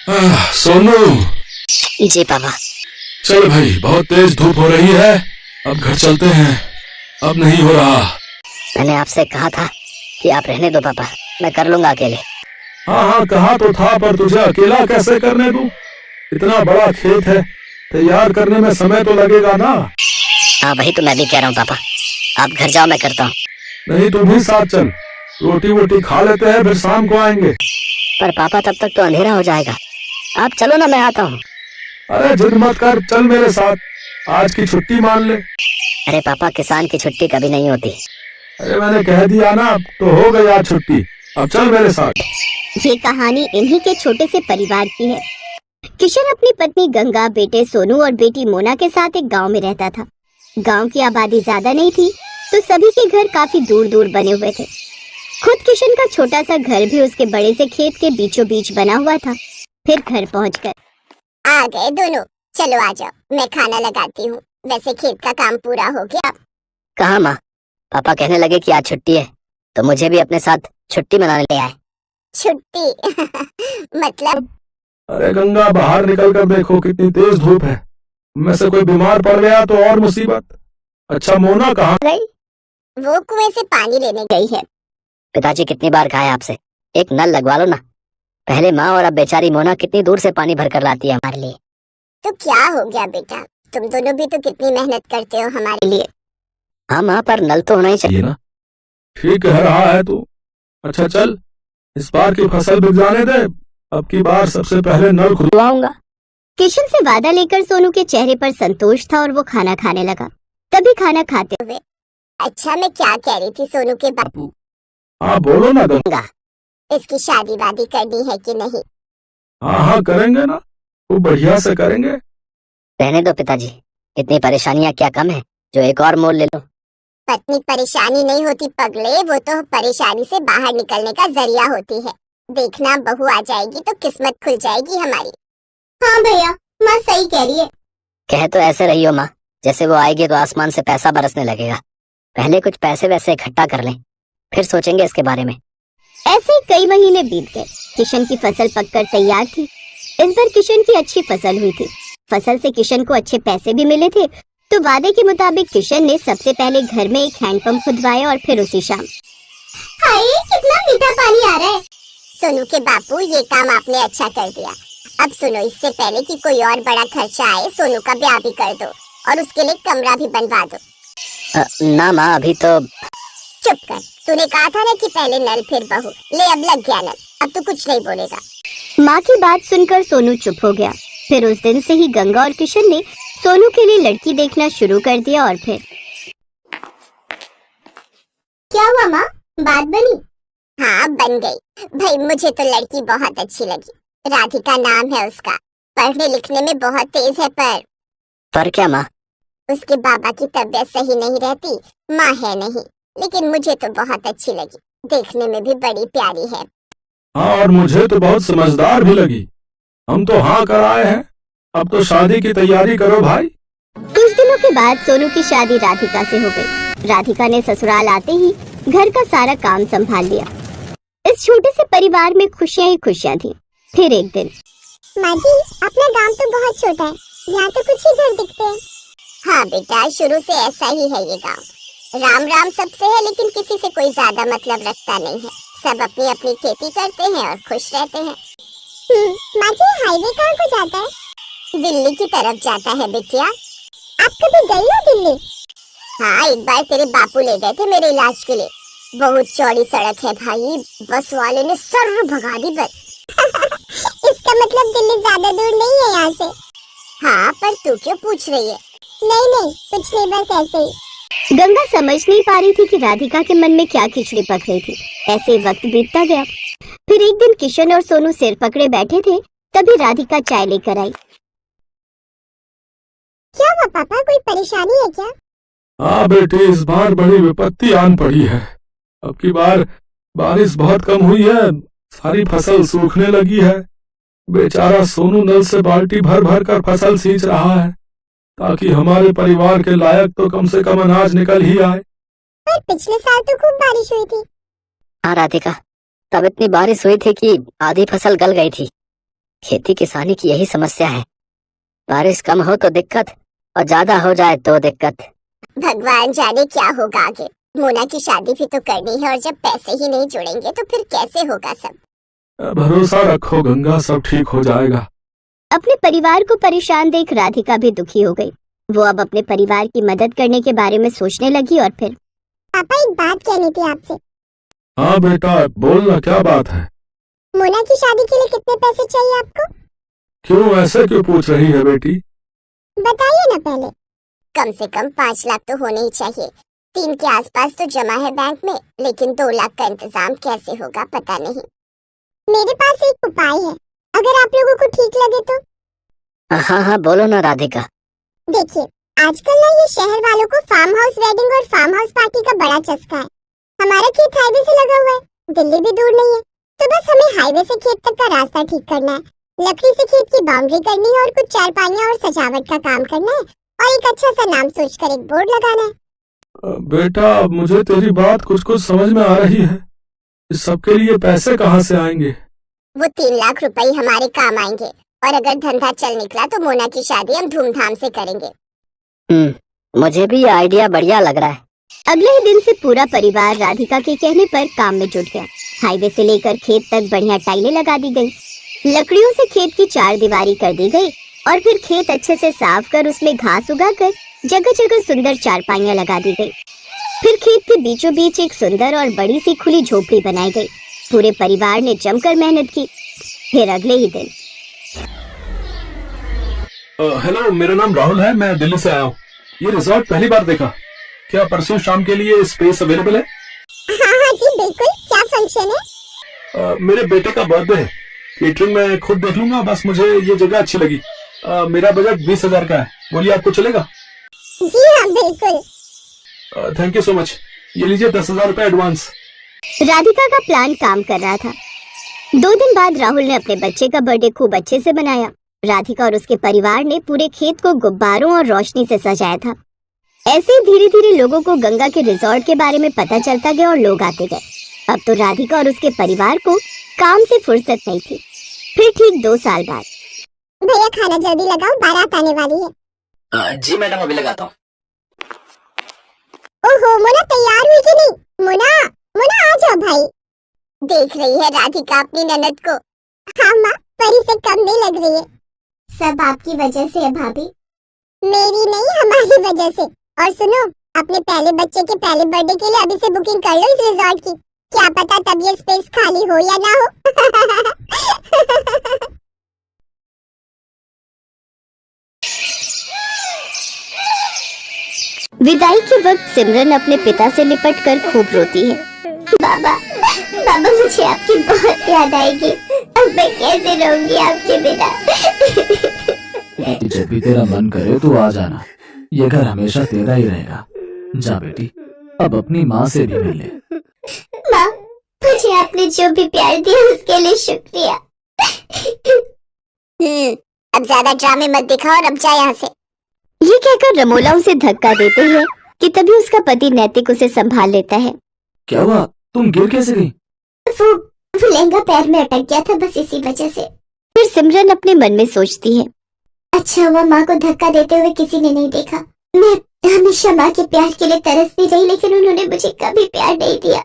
सोनू। जी पापा। चल भाई, बहुत तेज धूप हो रही है, अब घर चलते हैं। अब नहीं हो रहा। मैंने आपसे कहा था कि आप रहने दो पापा, मैं कर लूंगा अकेले। हाँ हाँ, कहा तो था, पर तुझे अकेला कैसे करने दूं? इतना बड़ा खेत है, तैयार करने में समय तो लगेगा ना। हाँ वही तो मैं भी कह रहा हूँ पापा, आप घर जाओ, मैं करता हूँ। नहीं, तू भी साथ चल, रोटी वोटी खा लेते हैं, फिर शाम को आएंगे। पर पापा तब तक तो अंधेरा हो जाएगा, आप चलो ना, मैं आता हूँ। अरे जिद मत कर, चल मेरे साथ, आज की छुट्टी मान ले। अरे पापा, किसान की छुट्टी कभी नहीं होती। अरे मैंने कह दिया ना, तो हो गई आज छुट्टी, अब चल मेरे साथ। ये कहानी इन्हीं के छोटे से परिवार की है। किशन अपनी पत्नी गंगा, बेटे सोनू और बेटी मोना के साथ एक गांव में रहता था। गांव की आबादी ज्यादा नहीं थी, तो सभी के घर काफी दूर दूर बने हुए थे। खुद किशन का छोटा सा घर भी उसके बड़े से खेत के बीचों बीच बना हुआ था। फिर घर पहुंचकर आ गए दोनों, चलो आ जाओ, मैं खाना लगाती हूँ। वैसे खेत का काम पूरा हो गया। कहाँ माँ? पापा कहने लगे कि आज छुट्टी है, तो मुझे भी अपने साथ छुट्टी मनाने ले आए। छुट्टी मतलब? अरे गंगा, बाहर निकल कर देखो, कितनी तेज धूप है। में से कोई बीमार पड़ गया तो और मुसीबत। अच्छा मोना कहाँ गई? वो कुएं से पानी लेने गई है। पिताजी कितनी बार कहा है आपसे, एक नल लगवा लो ना। पहले माँ और अब बेचारी मोना कितनी दूर से पानी भर कर लाती है हमारे लिए। तो क्या हो गया बेटा, तुम दोनों भी तो कितनी मेहनत करते हो हमारे लिए। हाँ माँ, पर नल तो होना ही चाहिए ये ना। ठीक कह रहा है तू। अच्छा चल, इस बार की फसल बिक जाने दे, अब की बार सबसे पहले नल खुदवाऊंगा। किशन से वादा लेकर सोनू के चेहरे पर संतोष था और वो खाना खाने लगा। तभी खाना खाते हुए, अच्छा मैं क्या कह रही थी सोनू के बापू, हाँ बोलो ना गंगा। इसकी शादी वादी करनी है कि नहीं? हाँ हाँ करेंगे ना, वो बढ़िया से करेंगे। रहने दो पिताजी, इतनी परेशानियाँ क्या कम है जो एक और मोल ले लो। पत्नी परेशानी नहीं होती पगले, वो तो परेशानी से बाहर निकलने का जरिया होती है। देखना, बहू आ जाएगी तो किस्मत खुल जाएगी हमारी। हाँ भैया, माँ सही कह रही है। कह तो ऐसे रही हो माँ, जैसे वो आएगी तो आसमान से पैसा बरसने लगेगा। पहले कुछ पैसे वैसे इकट्ठा कर लें, फिर सोचेंगे इसके बारे में। ऐसे ही कई महीने बीत गए। किशन की फसल पककर तैयार थी। इस बार किशन की अच्छी फसल हुई थी। फसल से किशन को अच्छे पैसे भी मिले थे, तो वादे के मुताबिक किशन ने सबसे पहले घर में एक हैंडपंप खुदवाया और फिर उसी शाम। हाय कितना मीठा पानी आ रहा है। सोनू के बापू, ये काम आपने अच्छा कर दिया। अब सुनो, इससे पहले कि कोई और बड़ा खर्चा आए, सोनू का ब्याह भी कर दो और उसके लिए कमरा भी बनवा दो। ना माँ, अभी तो। चुप कर, तूने कहा था ना कि पहले नल फिर बहू। ले अब लग गया नल, अब तू कुछ नहीं बोलेगा। माँ की बात सुनकर सोनू चुप हो गया। फिर उस दिन से ही गंगा और किशन ने सोनू के लिए लड़की देखना शुरू कर दिया। और फिर क्या हुआ माँ, बात बनी? हाँ बन गई भाई, मुझे तो लड़की बहुत अच्छी लगी। राधिका नाम है उसका, पढ़ने लिखने में बहुत तेज है, पर क्या माँ? उसके बाबा की तबीयत सही नहीं रहती, माँ है नहीं, लेकिन मुझे तो बहुत अच्छी लगी। देखने में भी बड़ी प्यारी है। हाँ, और मुझे तो बहुत समझदार भी लगी। हम तो हाँ कर आए हैं, अब तो शादी की तैयारी करो भाई। कुछ दिनों के बाद सोनू की शादी राधिका से हो गई। राधिका ने ससुराल आते ही घर का सारा काम संभाल लिया। इस छोटे से परिवार में खुशियां ही खुशियां थी। फिर एक दिन, माँ जी, अपना गांव तो बहुत छोटा है, यहाँ तो कुछ ही घर दिखते हैं। हाँ बेटा, शुरू से ऐसा ही है ये गांव। राम राम सबसे है, लेकिन किसी से कोई ज्यादा मतलब रखता नहीं है। सब अपनी अपनी खेती करते हैं और खुश रहते हैं। माँ जी, हाईवे कहाँ को जाता है? दिल्ली की तरफ जाता है बिटिया। आप कभी गई हो दिल्ली? हाँ, एक बार तेरे बापू ले गए थे मेरे इलाज के लिए। बहुत चौड़ी सड़क है भाई, बस वाले ने सर्र भगा दी बस। इसका मतलब दिल्ली ज्यादा दूर नहीं है यहाँ से। हाँ, पर तू क्यों पूछ रही है? नहीं नहीं, कुछ नहीं, बस ऐसे ही। गंगा समझ नहीं पा रही थी कि राधिका के मन में क्या खिचड़ी पक रही थी। ऐसे ही वक्त बीतता गया। फिर एक दिन किशन और सोनू सिर पकड़े बैठे थे, तभी राधिका चाय लेकर आई। क्या हुआ पापा, कोई परेशानी है क्या? हाँ बेटी, इस बार बड़ी विपत्ति आन पड़ी है। अब की बार बारिश बहुत कम हुई है, सारी फसल सूखने लगी है। बेचारा सोनू नल से बाल्टी भर भर कर फसल सींच रहा है, ताकि हमारे परिवार के लायक तो कम से कम अनाज निकल ही आए। पर पिछले साल तो खूब बारिश हुई थी। हाँ राधिका, तब इतनी बारिश हुई थी कि आधी फसल गल गई थी। खेती किसानी की यही समस्या है, बारिश कम हो तो दिक्कत और ज्यादा हो जाए तो दिक्कत। भगवान जाने क्या होगा आगे। मोना की शादी भी तो करनी है और जब पैसे ही नहीं जुड़ेंगे तो फिर कैसे होगा सब। भरोसा रखो गंगा, सब ठीक हो जाएगा। अपने परिवार को परेशान देख राधिका भी दुखी हो गई। वो अब अपने परिवार की मदद करने के बारे में सोचने लगी और फिर पापा एक बात कहनी थी आपसे। हाँ बेटा, बोलना, क्या बात है? मोना की शादी के लिए कितने पैसे चाहिए आपको? क्यों, ऐसे क्यों पूछ रही है बेटी? बताइए ना पहले। कम से कम 5 लाख तो होने ही चाहिए। 3 के आसपास तो जमा है बैंक में, लेकिन 2 लाख का इंतजाम कैसे होगा पता नहीं। मेरे पास एक उपाय है, अगर आप लोगों को ठीक लगे तो। हाँ हाँ बोलो ना राधिका। देखिए, आजकल ना ये शहर वालों को फार्म हाउस वेडिंग और फार्म हाउस पार्टी का बड़ा चस्का है। हमारा खेत हाईवे से लगा हुआ है, दिल्ली भी दूर नहीं है, तो बस हमें हाईवे से खेत तक का रास्ता ठीक करना है, लकड़ी से खेत की बाउंड्री करनी है और कुछ चारपाइयाँ और सजावट का काम करना है और एक अच्छा सा नाम सोचकर एक बोर्ड लगाना है। बेटा, मुझे तेरी बात कुछ कुछ समझ में आ रही है। इस सब के लिए पैसे कहाँ से आएंगे? वो 3 लाख रुपए हमारे काम आएंगे और अगर धंधा चल निकला तो मोना की शादी हम धूमधाम से करेंगे। मुझे भी ये आइडिया बढ़िया लग रहा है। अगले ही दिन से पूरा परिवार राधिका के कहने पर काम में जुट गया। हाईवे से लेकर खेत तक बढ़िया टाइलें लगा दी गई, लकड़ियों से खेत की 4 दीवारी कर दी गई और फिर खेत अच्छे से साफ कर उसमें घास उगाकर जगह जगह सुंदर चारपाइयां लगा दी गई। फिर खेत के बीचों बीच एक सुंदर और बड़ी सी खुली झोपड़ी बनाई गई। पूरे परिवार ने जमकर मेहनत की। फिर अगले ही दिन हेलो, मेरा नाम राहुल है, मैं दिल्ली से आया हूँ। ये रिजॉर्ट पहली बार देखा। क्या परसों शाम के लिए स्पेस अवेलेबल है? हाँ जी बिल्कुल। क्या फंक्शन है? मेरे बेटे का बर्थडे है। केटरिंग मैं खुद देख लूंगा, बस मुझे ये जगह अच्छी लगी। मेरा बजट 20,000 का है। बोलिए, आपको चलेगा? जी हाँ बिल्कुल। Thank you so much. ये लीजिए 10,000 रुपए एडवांस। राधिका का प्लान काम कर रहा था। 2 दिन बाद राहुल ने अपने बच्चे का बर्थडे खूब अच्छे से मनाया। राधिका और उसके परिवार ने पूरे खेत को गुब्बारों और रोशनी से सजाया था। ऐसे ही धीरे धीरे लोगों को गंगा के रिजॉर्ट के बारे में पता चलता गया और लोग आते गए। अब तो राधिका और उसके परिवार को काम से फुर्सत नहीं थी। फिर ठीक 2 साल बाद, भैया खाना जल्दी लगाओ, बारात आने वाली है। जी मैडम, अभी लगाता हूँ। ओहो, मोना तैयार हुई कि नहीं? मोना, मोना आ जाओ भाई। देख रही है राधिका अपनी ननद को? हाँ माँ, परी से कम नहीं लग रही है। सब आपकी वजह से है भाभी। मेरी नहीं, हमारी वजह से। और सुनो, अपने पहले बच्चे के पहले बर्थडे के लिए अभी से बुकिंग कर लो इस रिजॉर्ट की। क्या पता तब ये स्पेस खाली हो या ना हो। विदाई के वक्त सिमरन अपने पिता से लिपट कर खूब रोती है। बाबा, बाबा मुझे आपकी बहुत याद आएगी। अब मैं कैसे रहूंगी आपके बिना। जब भी तेरा मन करे तो आ जाना, ये घर हमेशा तेरा ही रहेगा। जा बेटी, अब अपनी माँ से भी मिल ले। माँ, मुझे आपने जो भी प्यार दिया उसके लिए शुक्रिया। अब ज्यादा ड्रामे मत दिखाओ और अब जा यहाँ से। ये कहकर रमोला उसे धक्का देते हैं कि तभी उसका पति नैतिक उसे संभाल लेता है। क्या हुआ, तुम गिर कैसे गई? वो लहंगा पैर में अटक गया था, बस इसी वजह से। फिर सिमरन अपने मन में सोचती है, अच्छा हुआ माँ को धक्का देते हुए किसी ने नहीं देखा। मैं हमेशा माँ के प्यार के लिए तरसती रही, लेकिन उन्होंने मुझे कभी प्यार नहीं दिया।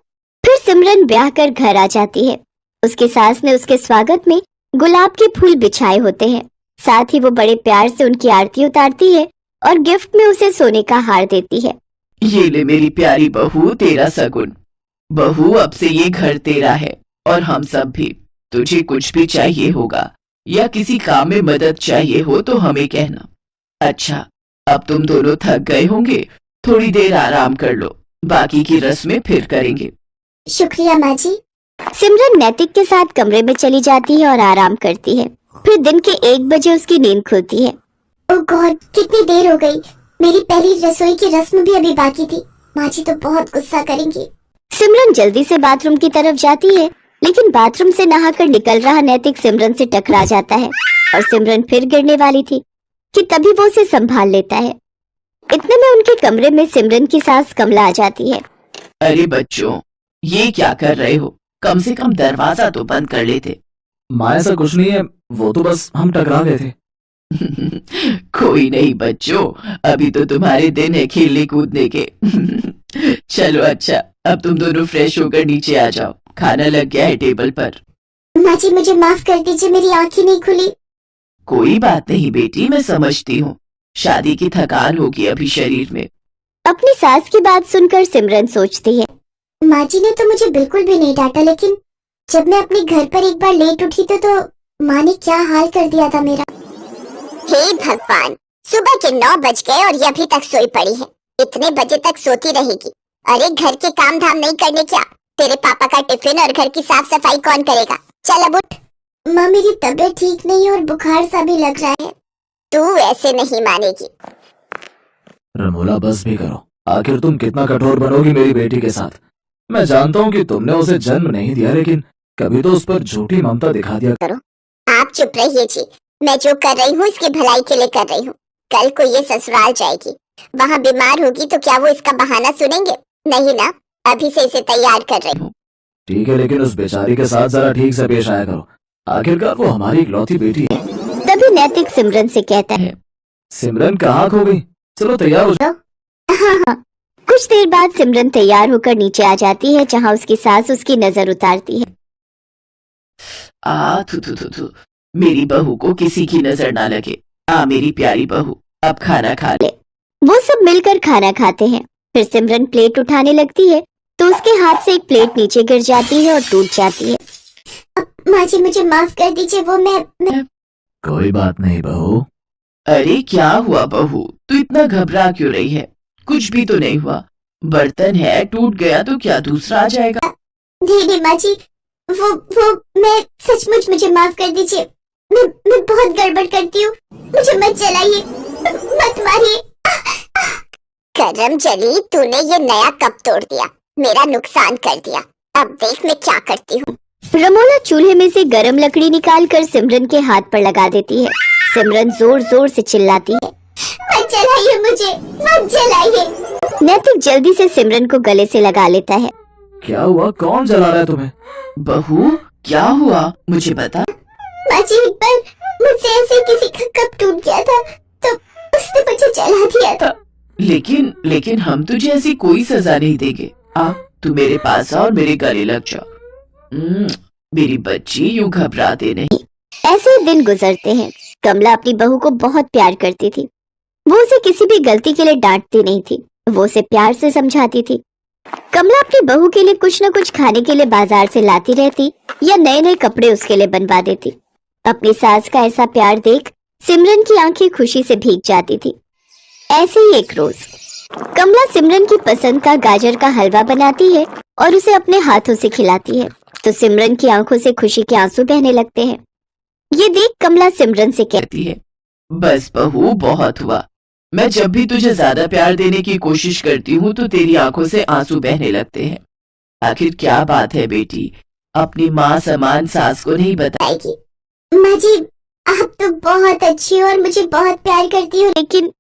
फिर सिमरन ब्याह कर घर आ जाती है। उसकी सास ने उसके स्वागत में गुलाब के फूल बिछाए होते हैं। साथ ही वो बड़े प्यार से उनकी आरती उतारती है और गिफ्ट में उसे सोने का हार देती है। ये ले मेरी प्यारी बहू, तेरा सगुन। बहू, अब से ये घर तेरा है और हम सब भी। तुझे कुछ भी चाहिए होगा या किसी काम में मदद चाहिए हो तो हमें कहना। अच्छा, अब तुम दोनों थक गए होंगे, थोड़ी देर आराम कर लो, बाकी की रस्में फिर करेंगे। शुक्रिया माँ जी। सिमरन नैतिक के साथ कमरे में चली जाती है और आराम करती है। फिर दिन के 1 बजे उसकी नींद खुलती है। ओह गॉड, कितनी देर हो गई। मेरी पहली रसोई की रस्म भी अभी बाकी थी। माँ जी तो बहुत गुस्सा करेंगी। सिमरन जल्दी से बाथरूम की तरफ जाती है, लेकिन बाथरूम से नहाकर निकल रहा नैतिक सिमरन से टकरा जाता है और सिमरन फिर गिरने वाली थी कि तभी वो उसे संभाल लेता है। इतने में उनके कमरे में सिमरन की सास कमला आ जाती है। अरे बच्चों, ये क्या कर रहे हो? कम से कम दरवाजा तो बंद कर लेते। माँ, ऐसा कुछ नहीं है, वो तो बस हम टकरा गए थे। कोई नहीं बच्चों, अभी तो तुम्हारे दिन है खेलने कूदने के। चलो अच्छा, अब तुम दोनों फ्रेश होकर नीचे आ जाओ, खाना लग गया है टेबल पर। माँ जी मुझे माफ कर दीजिए, मेरी आंखें नहीं खुली। कोई बात नहीं बेटी, मैं समझती हूँ, शादी की थकान होगी अभी शरीर में। अपनी सास की बात सुनकर सिमरन सोचती है, माँ जी ने तो मुझे बिल्कुल भी नहीं डांटा, लेकिन जब मैं अपने घर पर एक बार लेट उठी तो माँ ने क्या हाल कर दिया था मेरा। हे भगवान, सुबह के 9 बज गए और ये अभी तक सोई पड़ी है। इतने बजे तक सोती रहेगी। अरे घर के काम धाम नहीं करने क्या? तेरे पापा का टिफिन और घर की साफ सफाई कौन करेगा? चल अब उठ। माँ मेरी तबीयत ठीक नहीं है और बुखार सा भी लग रहा है। तू ऐसे नहीं मानेगी। रमोला बस भी करो, आखिर तुम कितना कठोर बनोगी मेरी बेटी के साथ। मैं जानता हूँ कि तुमने उसे जन्म नहीं दिया, लेकिन कभी तो उस पर झूठी ममता दिखा दिया करो। आप चुप रहिए जी, मैं जो कर रही हूँ इसकी भलाई के लिए कर रही हूँ। कल को ये ससुराल जाएगी, वहाँ बीमार होगी तो क्या वो इसका बहाना सुनेंगे? नहीं ना, अभी से इसे तैयार कर रही हूँ। ठीक है, लेकिन उस बेचारी के साथ जरा ठीक से पेश आया करो, आखिरकार वो हमारी इकलौती बेटी है। तभी नैतिक सिमरन से कहता है, सिमरन कहाँ खो गई? चलो तैयार हो जाओ। हाँ हाँ। कुछ देर बाद सिमरन तैयार होकर नीचे आ जाती है, जहाँ उसकी सास उसकी नजर उतारती है। थू थू थू थू, मेरी बहू को किसी की नजर ना लगे। मेरी प्यारी बहू, अब खाना खा ले। वो सब मिलकर खाना खाते हैं। फिर सिमरन प्लेट उठाने लगती है तो उसके हाथ से एक प्लेट नीचे गिर जाती है और टूट जाती है। माँ जी मुझे माफ कर दीजिए, वो मैं कोई बात नहीं बहू। अरे क्या हुआ बहू, तू इतना घबरा क्यों रही है? कुछ भी तो नहीं हुआ, बर्तन है, टूट गया तो क्या दूसरा आ जाएगा? नहीं माँ जी, वो मैं सचमुच, मुझे माफ कर दीजिए। मैं बहुत गड़बड़ करती हूँ, मुझे मत जलाइए, मत मारिए। करम चली, तूने ये नया कप तोड़ दिया, मेरा नुकसान कर दिया। अब देख मैं क्या करती हूँ। रमोला चूल्हे में से गरम लकड़ी निकालकर सिमरन के हाथ पर लगा देती है। सिमरन जोर जोर से चिल्लाती है, मत जलाइए मुझे, मत जलाइए। नैतिक जल्दी से सिमरन को गले से लगा लेता है। क्या हुआ? कौन जला रहा है तुम्हें? बहू क्या हुआ, मुझे बता। माँ जी एक बार मुझसे ऐसे किसी का कप टूट गया था तो उसने मुझे जला दिया था। लेकिन हम तुझे ऐसी कोई सजा नहीं देंगे। तू मेरे पास आ और मेरे गले लग जा। मेरी बच्ची, यूं घबराते नहीं। ऐसे दिन गुजरते हैं। कमला अपनी बहू को बहुत प्यार करती थी। वो उसे किसी भी गलती के लिए डांटती नहीं थी, वो उसे प्यार से समझाती थी। कमला अपनी बहू के लिए कुछ न कुछ खाने के लिए बाजार से लाती रहती या नए नए कपड़े उसके लिए बनवा देती। अपनी सास का ऐसा प्यार देख सिमरन की आंखें खुशी से भीग जाती थी। ऐसे ही एक रोज कमला सिमरन की पसंद का गाजर का हलवा बनाती है और उसे अपने हाथों से खिलाती है, तो सिमरन की आंखों से खुशी के आंसू बहने लगते हैं। ये देख कमला सिमरन से कहती है, बस बहू बहुत हुआ। मैं जब भी तुझे ज्यादा प्यार देने की कोशिश करती हूँ तो तेरी आंखों से आंसू बहने लगते हैं। आखिर क्या बात है बेटी, अपनी माँ समान सास को नहीं बताएगी? माँ जी आप तो बहुत अच्छी हो और मुझे बहुत प्यार करती हो। लेकिन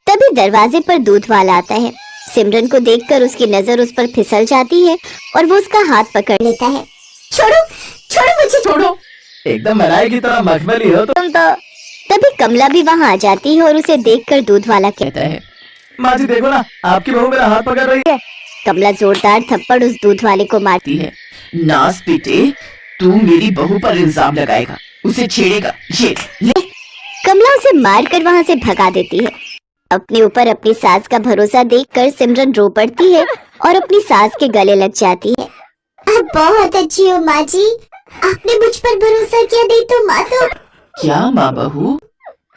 तभी दरवाजे पर दूध वाला आता है। सिमरन को देखकर उसकी नजर उस पर फिसल जाती है और वो उसका हाथ पकड़ लेता है। छोड़ो छोड़ो मुझे, छोड़ो। एकदम मलाई की तरह मखमली हो तुम तो। तभी कमला भी वहाँ आ जाती है और उसे देखकर दूध वाला कहता है, माँ जी देखो ना, आपकी बहू मेरा हाथ पकड़ रही है। कमला जोरदार थप्पड़ उस दूध वाले को मारती है। नास बेटे, तू मेरी बहू पर इल्जाम लगाएगा, उसे छेड़ेगा। ये ले। कमला उसे मारकर वहाँ से भगा देती है। अपने ऊपर अपनी सास का भरोसा देखकर सिमरन रो पड़ती है और अपनी सास के गले लग जाती है। आप बहुत अच्छी हो माँ जी, आपने मुझ पर भरोसा किया, नहीं तो माँ तो। क्या माँ बहू?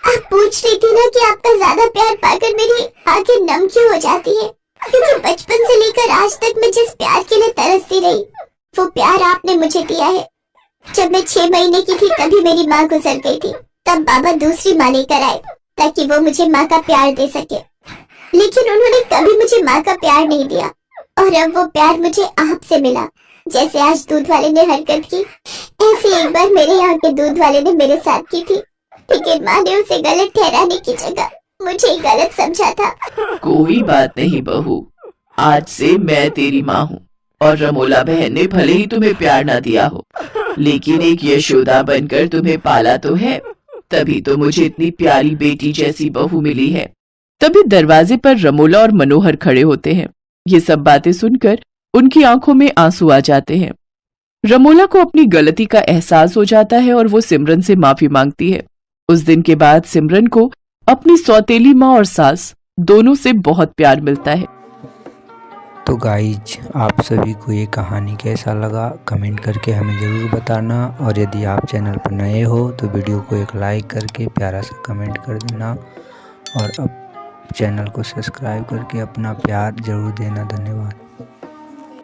आप पूछ रही थी ना कि आपका ज्यादा प्यार पाकर मेरी आंखें नम क्यों हो जाती है, क्योंकि बचपन से लेकर आज तक मैं जिस प्यार के लिए तरसती रही वो प्यार आपने मुझे दिया है। जब मैं 6 महीने की थी तभी मेरी माँ गुजर गई थी, तब बाबा दूसरी माँ लेकर आए ताकि वो मुझे माँ का प्यार दे सके, लेकिन उन्होंने कभी मुझे माँ का प्यार नहीं दिया और अब वो प्यार मुझे आपसे मिला। जैसे आज दूध वाले ने हरकत की, ऐसे एक बार मेरे यहाँ के दूध वाले ने मेरे साथ की थी, लेकिन माँ ने उसे गलत ठहराने की जगह मुझे गलत समझा था। कोई बात नहीं बहू, आज से मैं तेरी माँ हूँ और रमोला बहन ने भले ही तुम्हें प्यार ना दिया हो, लेकिन एक यशोदा बनकर तुम्हें पाला तो है, तभी तो मुझे इतनी प्यारी बेटी जैसी बहू मिली है। तभी दरवाजे पर रमोला और मनोहर खड़े होते हैं। ये सब बातें सुनकर उनकी आंखों में आंसू आ जाते हैं। रमोला को अपनी गलती का एहसास हो जाता है और वो सिमरन से माफी मांगती है। उस दिन के बाद सिमरन को अपनी सौतेली माँ और सास दोनों से बहुत प्यार मिलता है। तो गाइज, आप सभी को ये कहानी कैसा लगा कमेंट करके हमें ज़रूर बताना, और यदि आप चैनल पर नए हो तो वीडियो को एक लाइक करके प्यारा सा कमेंट कर देना, और अब चैनल को सब्सक्राइब करके अपना प्यार ज़रूर देना। धन्यवाद।